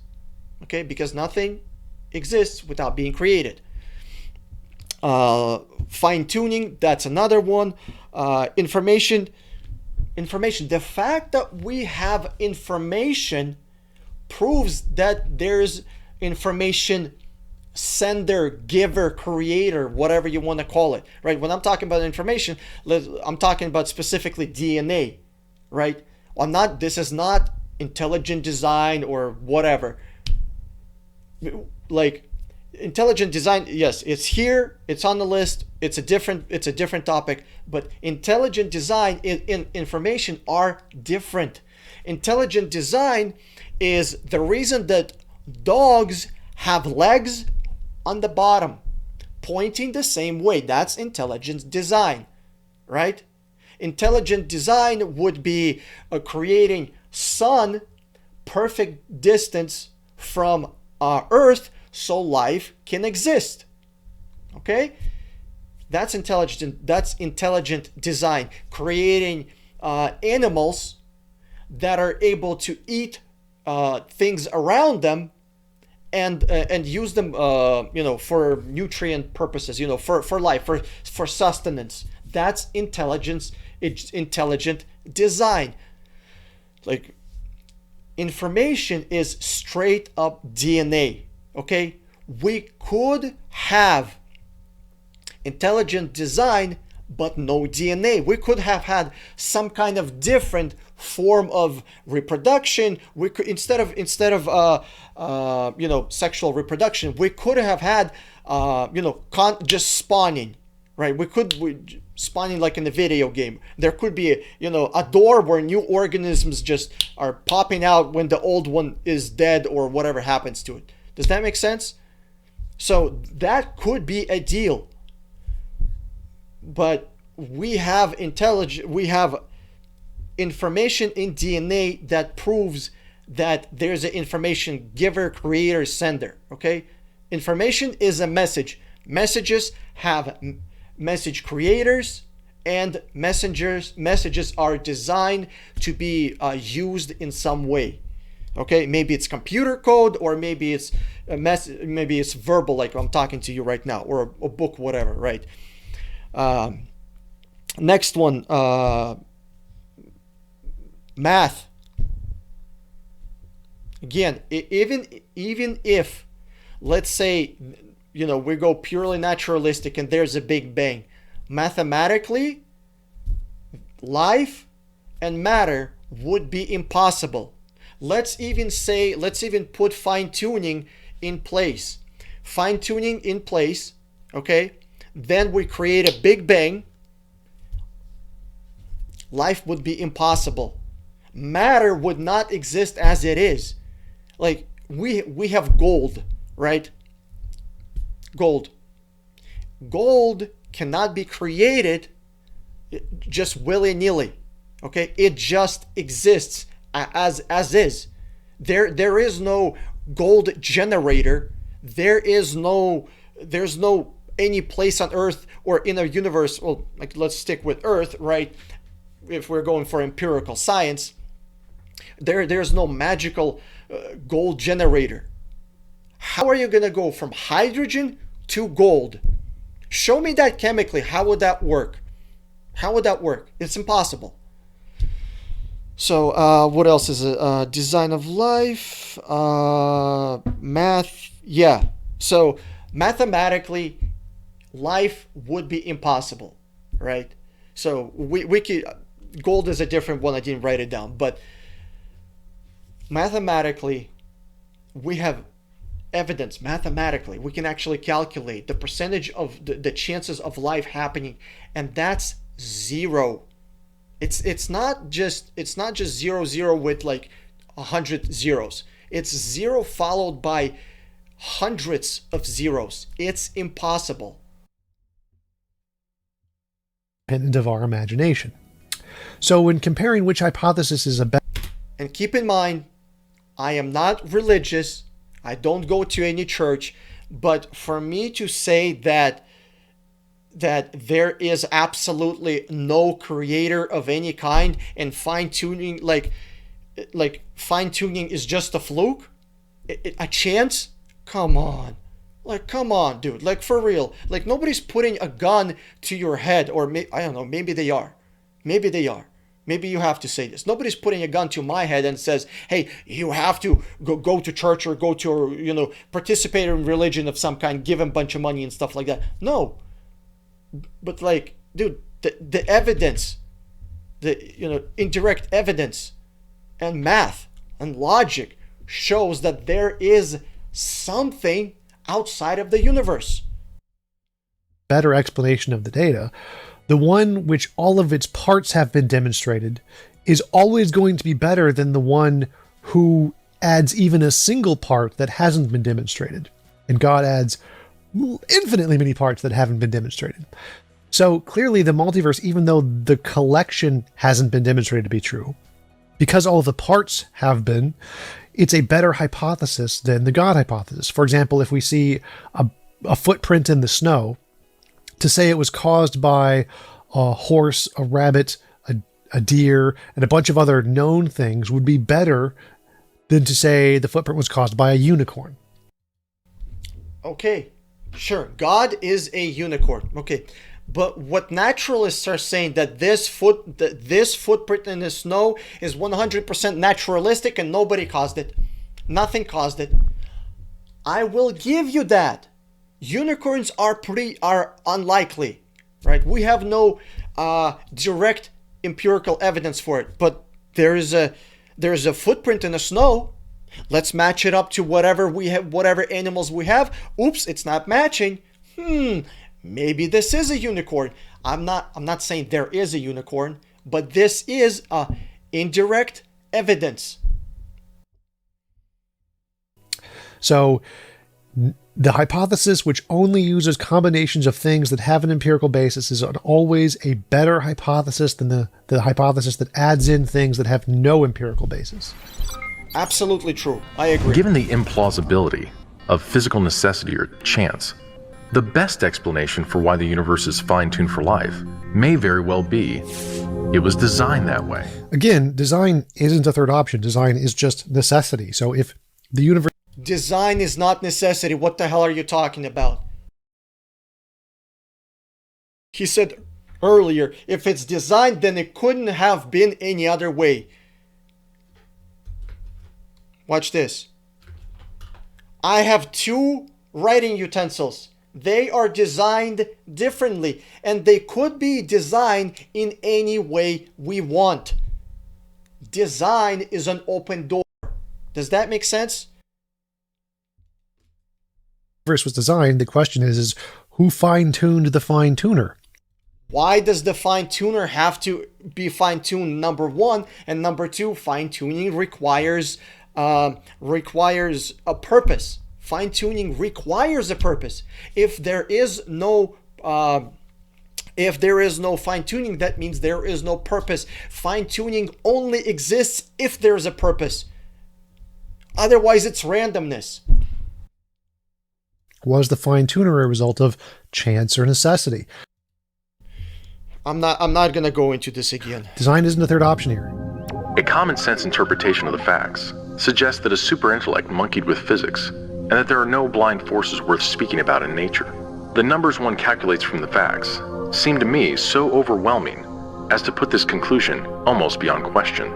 Okay, because nothing exists without being created. Fine-tuning, that's another one. Information. The fact that we have information proves that there's information sender, giver, creator, whatever you want to call it, right? When I'm talking about information, I'm talking about specifically DNA, right? This is not intelligent design or whatever. Like, intelligent design, yes, it's here, it's on the list, it's a different topic, but intelligent design in information are different. Intelligent design is the reason that dogs have legs on the bottom pointing the same way. That's intelligent design, right? Intelligent design would be creating sun perfect distance from Earth so life can exist. Okay, that's intelligent design. Creating animals that are able to eat things around them and use them, for nutrient purposes, for life, for sustenance. That's intelligence. It's intelligent design. Like, information is straight up DNA. Okay, we could have intelligent design but no DNA. We could have had some kind of different form of reproduction. We could, instead of sexual reproduction, we could have had just spawning, right? We spawning like in a video game. There could be a door where new organisms just are popping out when the old one is dead or whatever happens to it. Does that make sense? So that could be a deal. But we have information in DNA that proves that there's an information giver, creator, sender. Okay, information is a message. Messages have message creators, and messages are designed to be used in some way. Okay, maybe it's computer code, or maybe it's maybe it's verbal, like I'm talking to you right now, or a book, whatever, right? Next one, math. Again, even if, let's say, we go purely naturalistic and there's a big bang, mathematically, life and matter would be impossible. Let's even put fine-tuning in place. Fine-tuning in place, okay? Then we create a big bang. Life would be impossible. Matter would not exist as it is. Like, we have gold, right? Gold cannot be created just willy-nilly. Okay, it just exists as is. There is no gold generator. There's no any place on Earth or in a universe. Well, like, let's stick with Earth, right? If we're going for empirical science, there's no magical gold generator. How are you going to go from hydrogen to gold? Show me that chemically. How would that work? How would that work? It's impossible. So what else is it? Design of life, math. Yeah. So mathematically, life would be impossible, right? So we could, gold is a different one. I didn't write it down, but mathematically, we have evidence. Mathematically, we can actually calculate the percentage of the chances of life happening, and that's zero. It's not just 0 with like 100 zeros. It's zero followed by hundreds of zeros. It's impossible. Independent of our imagination. So when comparing which hypothesis is a better... And keep in mind, I am not religious. I don't go to any church. But for me to say that there is absolutely no creator of any kind, and fine-tuning, like fine-tuning is just a fluke, a chance, come on. Like, come on, dude. Like, for real. Like, nobody's putting a gun to your head, or I don't know, maybe they are. Maybe they are. Maybe you have to say this. Nobody's putting a gun to my head and says, hey, you have to go to church or go to, participate in religion of some kind, give them a bunch of money and stuff like that. No. But, like, dude, the evidence, indirect evidence and math and logic shows that there is something outside of the universe. Better explanation of the data, the one which all of its parts have been demonstrated, is always going to be better than the one who adds even a single part that hasn't been demonstrated. And God adds infinitely many parts that haven't been demonstrated. So clearly the multiverse, even though the collection hasn't been demonstrated to be true, because all of the parts have been, it's a better hypothesis than the God hypothesis. For example, if we see a footprint in the snow, to say it was caused by a horse, a rabbit, a deer, and a bunch of other known things would be better than to say the footprint was caused by a unicorn. Okay, sure, God is a unicorn. Okay, but what naturalists are saying that this footprint in the snow is 100% naturalistic and nobody caused it. Nothing caused it. I will give you that. Unicorns are unlikely, right? We have no direct empirical evidence for it, but there's a footprint in the snow. Let's match it up to whatever we have, whatever animals we have. Oops, it's not matching. Maybe this is a unicorn. I'm not saying there is a unicorn, but this is indirect evidence. So the hypothesis, which only uses combinations of things that have an empirical basis, is always a better hypothesis than the hypothesis that adds in things that have no empirical basis. Absolutely true. I agree. Given the implausibility of physical necessity or chance, the best explanation for why the universe is fine-tuned for life may very well be it was designed that way. Again, design isn't a third option. Design is just necessity. So if the universe... Design is not necessity. What the hell are you talking about? He said earlier, if it's designed, then it couldn't have been any other way. Watch this. I have 2 writing utensils. They are designed differently, and they could be designed in any way we want. Design is an open door. Does that make sense? was designed, the question is who fine-tuned the fine-tuner? Why does the fine-tuner have to be fine-tuned? Number 1, and number 2, fine-tuning requires a purpose. Fine-tuning requires a purpose. If there is no fine-tuning, that means there is no purpose. Fine-tuning only exists if there's a purpose. Otherwise, it's randomness. Was the fine-tuner a result of chance or necessity? I'm not gonna go into this again. Design isn't a third option here. A common sense interpretation of the facts suggests that a super intellect monkeyed with physics, and that there are no blind forces worth speaking about in nature. The numbers one calculates from the facts seem to me so overwhelming as to put this conclusion almost beyond question.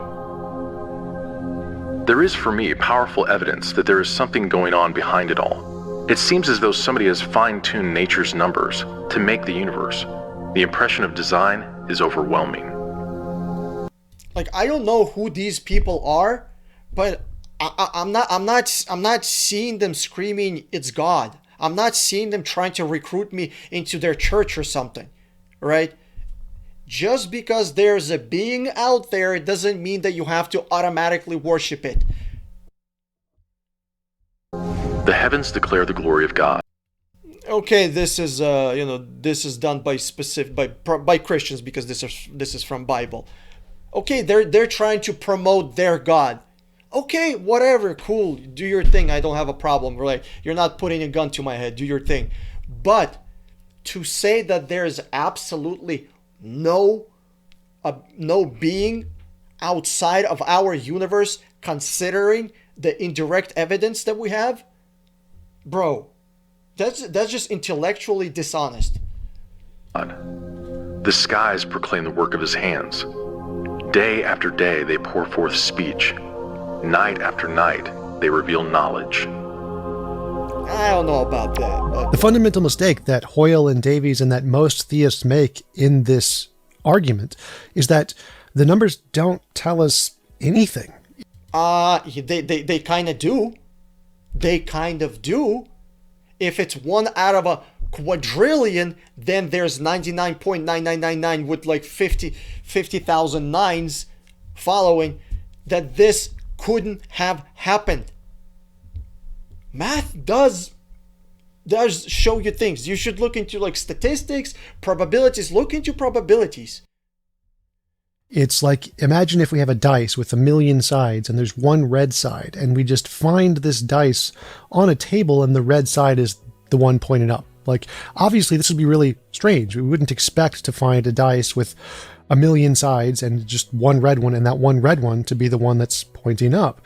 There is for me powerful evidence that there is something going on behind it all. It seems as though somebody has fine-tuned nature's numbers to make the universe. The impression of design is overwhelming. Like, I don't know who these people are, but I'm not seeing them screaming it's God. I'm not seeing them trying to recruit me into their church or something, right? Just because there's a being out there, it doesn't mean that you have to automatically worship it. The heavens declare the glory of God. Okay, this is this is done by Christians because this is from Bible. Okay, they're trying to promote their God. Okay, whatever, cool, do your thing. I don't have a problem. Right? You're not putting a gun to my head. Do your thing. But to say that there is absolutely no being outside of our universe, considering the indirect evidence that we have, bro, that's just intellectually dishonest. The skies proclaim the work of his hands. Day after day they pour forth speech. Night after night they reveal knowledge. I don't know about that. But the fundamental mistake that Hoyle and Davies and that most theists make in this argument is that the numbers don't tell us anything. They kind of do. They kind of do. If it's 1 out of a quadrillion, then there's 99.9999 with like 50,000 nines following that this couldn't have happened. Math does show you things. You should look into like statistics, probabilities. Look into probabilities. It's like, imagine if we have a dice with 1,000,000 sides and there's one red side, and we just find this dice on a table and the red side is the one pointed up. Like, obviously this would be really strange. We wouldn't expect to find a dice with 1,000,000 sides and just one red one, and that one red one to be the one that's pointing up.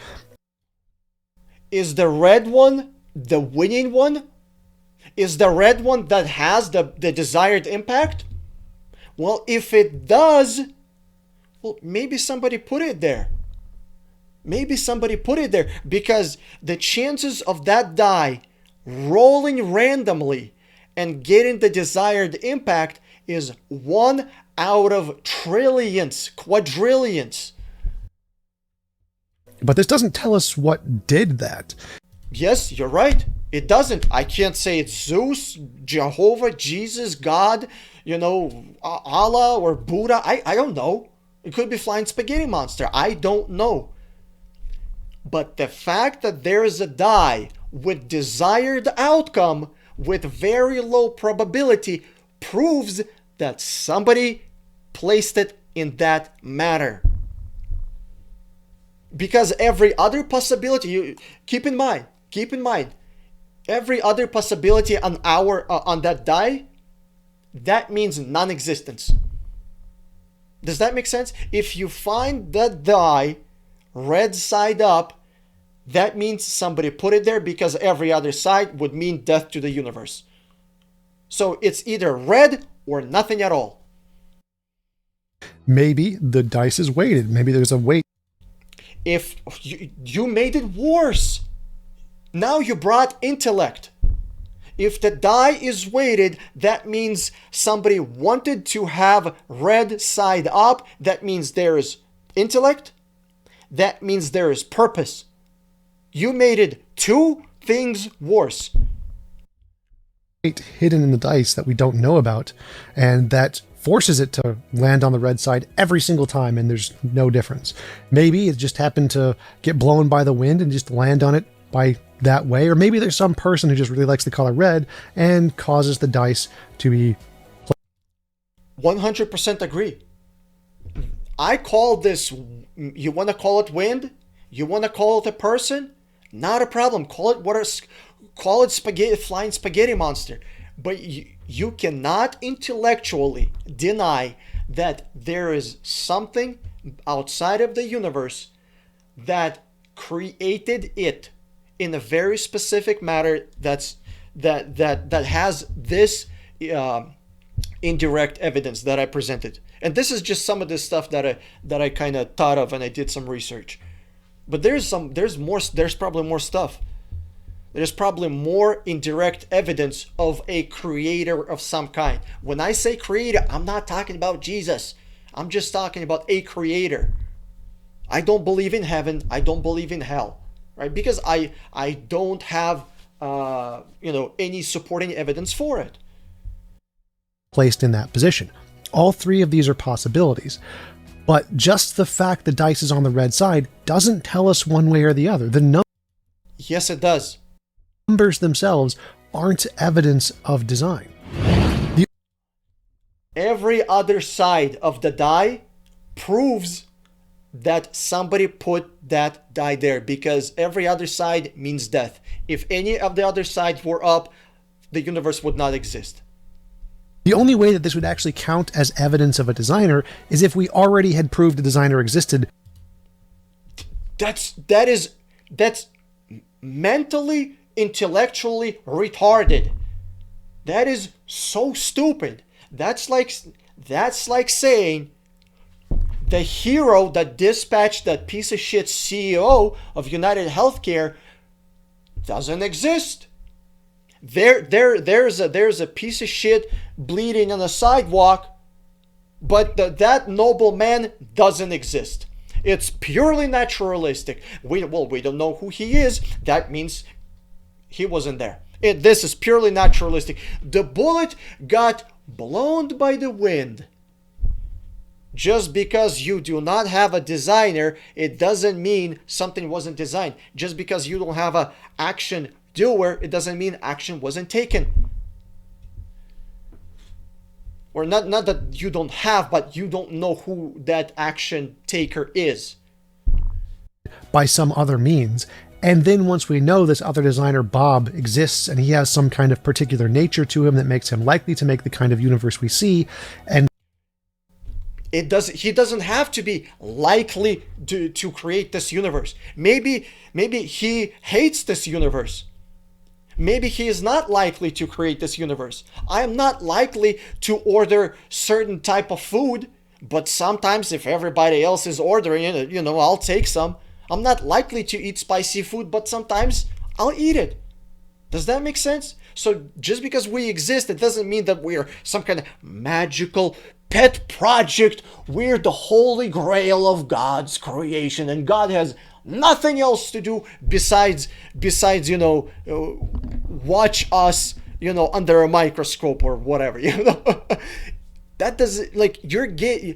Is the red one the winning one? Is the red one that has the desired impact? Well, if it does, well, maybe somebody put it there. Maybe somebody put it there because the chances of that die rolling randomly and getting the desired impact is 1 out of trillions, quadrillions. But this doesn't tell us what did that. Yes, you're right. It doesn't. I can't say it's Zeus, Jehovah, Jesus, God, Allah or Buddha. I don't know. It could be flying spaghetti monster. I don't know. But the fact that there is a die with desired outcome with very low probability proves that somebody placed it in that manner. Because every other possibility, keep in mind, every other possibility on that die, that means non-existence. Does that make sense? If you find that die red side up, that means somebody put it there because every other side would mean death to the universe. So it's either red or nothing at all. Maybe the dice is weighted. Maybe there's a weight. If you made it worse, now you brought intellect. If the die is weighted, that means somebody wanted to have red side up. That means there is intellect. That means there is purpose. You made it two things worse. Hidden in the dice that we don't know about, and that forces it to land on the red side every single time, and there's no difference. Maybe it just happened to get blown by the wind and just land on it by that way, or maybe there's some person who just really likes the color red and causes the dice to be 100% agree. I call this, you want to call it wind? You want to call it a person? Not a problem. Call it spaghetti, flying spaghetti monster. But you cannot intellectually deny that there is something outside of the universe that created it in a very specific manner that has this indirect evidence that I presented. And this is just some of the stuff that I kind of thought of, and I did some research. But there's probably more stuff. There's probably more indirect evidence of a creator of some kind. When I say creator, I'm not talking about Jesus. I'm just talking about a creator. I don't believe in heaven. I don't believe in hell, right? Because I don't have any supporting evidence for it. Placed in that position. All three of these are possibilities. But just the fact the dice is on the red side doesn't tell us one way or the other. Yes, it does. Numbers themselves aren't evidence of design. Every other side of the die proves that somebody put that die there, because every other side means death. If any of the other sides were up, the universe would not exist. The only way that this would actually count as evidence of a designer is if we already had proved a designer existed. That's mentally, intellectually retarded. That is so stupid. That's like saying the hero that dispatched that piece of shit CEO of United Healthcare doesn't exist. There's a piece of shit bleeding on the sidewalk, but that noble man doesn't exist. It's purely naturalistic. We don't know who he is. That means he wasn't there. This is purely naturalistic. The bullet got blown by the wind. Just because you do not have a designer, it doesn't mean something wasn't designed. Just because you don't have an action doer, it doesn't mean action wasn't taken. Or not that you don't have, but you don't know who that action taker is. By some other means. And then once we know this other designer, Bob, exists and he has some kind of particular nature to him that makes him likely to make the kind of universe we see, and he doesn't have to be likely to create this universe. Maybe he hates this universe. Maybe he is not likely to create this universe. I am not likely to order certain type of food, but sometimes if everybody else is ordering it, I'll take some. I'm not likely to eat spicy food, but sometimes I'll eat it. Does that make sense? So just because we exist, it doesn't mean that we are some kind of magical pet project. We're the holy grail of God's creation, and God has nothing else to do besides watch us, under a microscope or whatever. That doesn't, like, you're gay.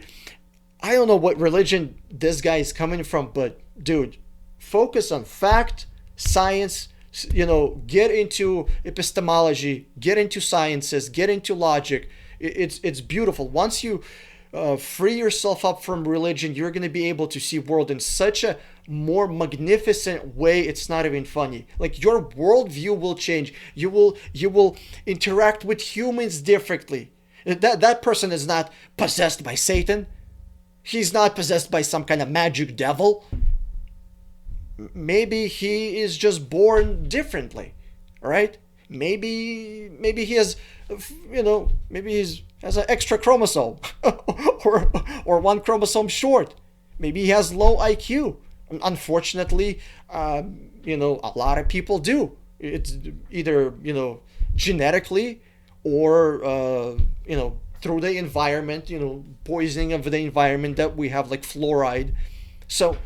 I don't know what religion this guy is coming from, but dude, focus on fact, science. Get into epistemology, get into sciences, get into logic. It's beautiful. Once you free yourself up from religion, you're going to be able to see world in such a more magnificent way. It's not even funny. Like, your worldview will change. You will interact with humans differently. That person is not possessed by Satan. He's not possessed by some kind of magic devil. Maybe he is just born differently, right? Maybe he has, maybe he has an extra chromosome, or one chromosome short. Maybe he has low IQ. Unfortunately, a lot of people do. It's either genetically, or through the environment, poisoning of the environment that we have, like fluoride. So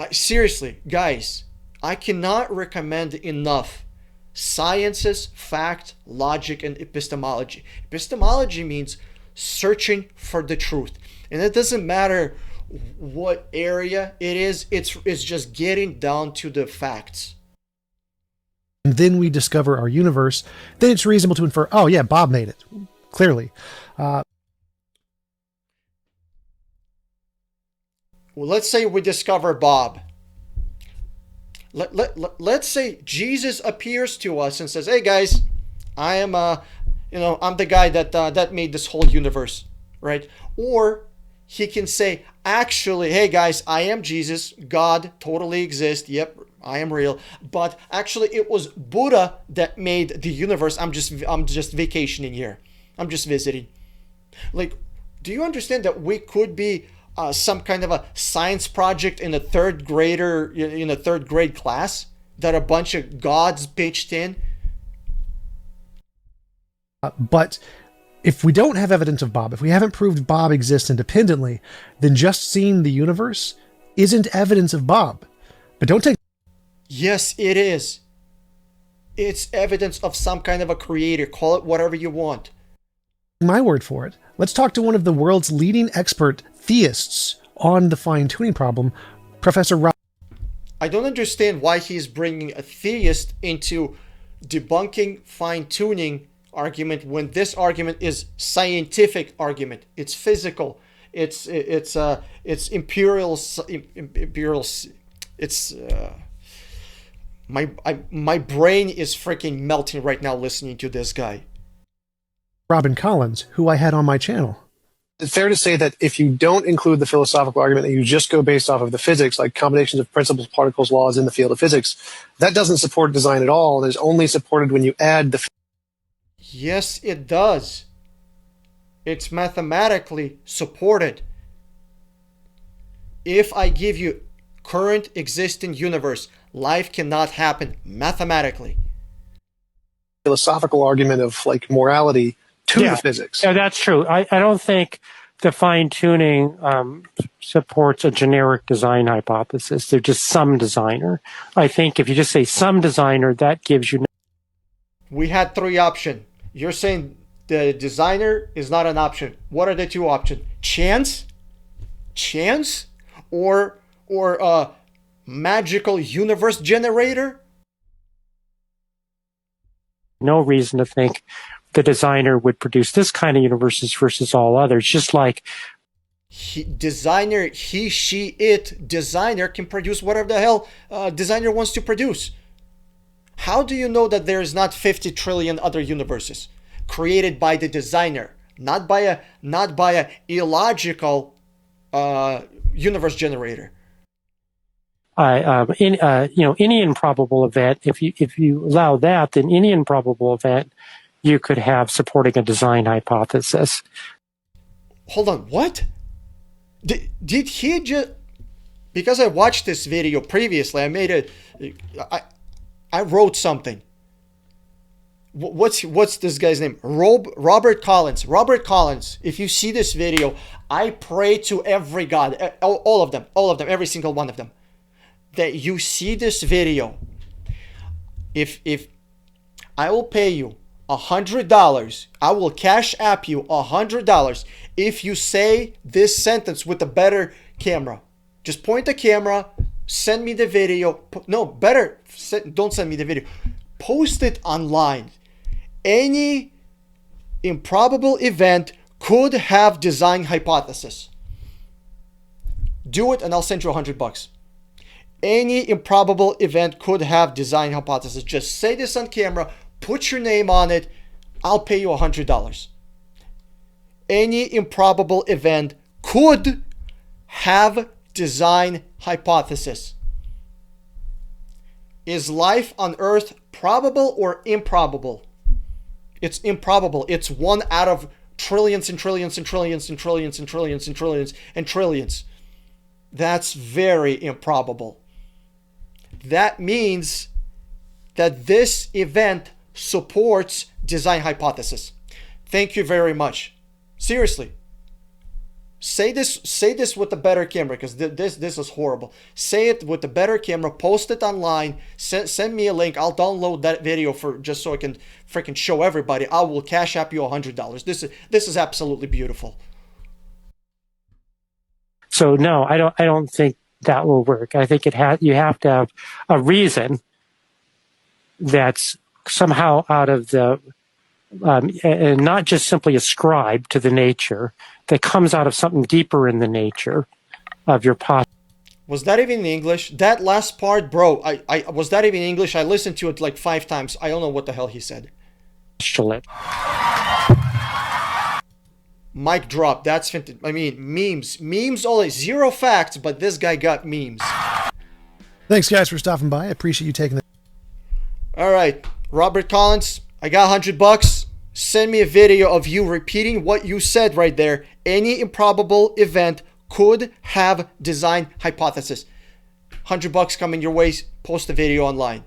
seriously, guys, I cannot recommend enough sciences, fact, logic, and epistemology. Epistemology means searching for the truth, and it doesn't matter what area it is. It's just getting down to the facts. And then we discover our universe. Then it's reasonable to infer, oh yeah, Bob made it. Clearly. Well, let's say we discover Bob. Let's say Jesus appears to us and says, "Hey guys, I am I'm the guy that made this whole universe," right? Or he can say, "Actually, hey guys, I am Jesus. God totally exists. Yep, I am real. But actually, it was Buddha that made the universe. I'm just vacationing here. I'm just visiting." Like, do you understand that we could be some kind of a science project in a third grade class that a bunch of gods pitched in? But if we don't have evidence of Bob, if we haven't proved Bob exists independently, then just seeing the universe isn't evidence of Bob. But don't take... Yes, it is. It's evidence of some kind of a creator. Call it whatever you want. My word for it. Let's talk to one of the world's leading expert theists on the fine-tuning problem, Professor Rob. I don't understand why he's bringing a theist into debunking fine-tuning argument when this argument is scientific argument. It's physical. It's imperial. It's my brain is freaking melting right now listening to this guy. Robin Collins, who I had on my channel. It's fair to say that if you don't include the philosophical argument, that you just go based off of the physics, like combinations of principles, particles, laws in the field of physics, that doesn't support design at all. It is only supported when you add the... Yes, it does. It's mathematically supported. If I give you current existing universe, life cannot happen mathematically. Philosophical argument of like morality to the physics. Yeah, that's true. I don't think the fine-tuning supports a generic design hypothesis. They're just some designer. I think if you just say some designer, that gives you... We had three options. You're saying the designer is not an option. What are the two options? Chance? Or a magical universe generator? No reason to think the designer would produce this kind of universes versus all others. Just like designer can produce whatever the hell designer wants to produce. How do you know that there is not 50 trillion other universes created by the designer, not by a illogical universe generator? any improbable event, if you allow that, then any improbable event you could have supporting a design hypothesis. Hold on, what? Did he just... Because I watched this video previously, I wrote something. What's this guy's name? Robert Collins. Robert Collins. If you see this video, I pray to every god, all of them, every single one of them, that you see this video. If I will pay you $100, I will cash app you $100 if you say this sentence with a better camera. Just point the camera, send me the video. No, better, don't send me the video. Post it online. Any improbable event could have design hypothesis. Do it and I'll send you $100. Any improbable event could have design hypothesis. Just say this on camera, put your name on it, I'll pay you $100. Any improbable event could have design hypothesis. Is life on Earth probable or improbable? It's improbable. It's one out of trillions and trillions and trillions and trillions and trillions and trillions and trillions. That's very improbable. That means that this event supports design hypothesis. Thank you very much. Seriously. Say this with a better camera, because this is horrible. Say it with a better camera, post it online, send me a link. I'll download that video just so I can freaking show everybody. I will cash app you $100. This is absolutely beautiful. So no, I don't think that will work. I think you have to have a reason that's somehow out of the and not just simply ascribed to the nature, that comes out of something deeper in the nature of your postulate. Was that even in English? That last part, bro, I was that even in English? I listened to it like 5 times. I don't know what the hell he said. Mic drop. That's fantastic. I mean, memes only 0 facts, but this guy got memes. Thanks, guys, for stopping by. I appreciate you taking the... All right, Robert Collins, I got $100. Send me a video of you repeating what you said right there. Any improbable event could have design hypothesis. $100 coming your way. Post the video online.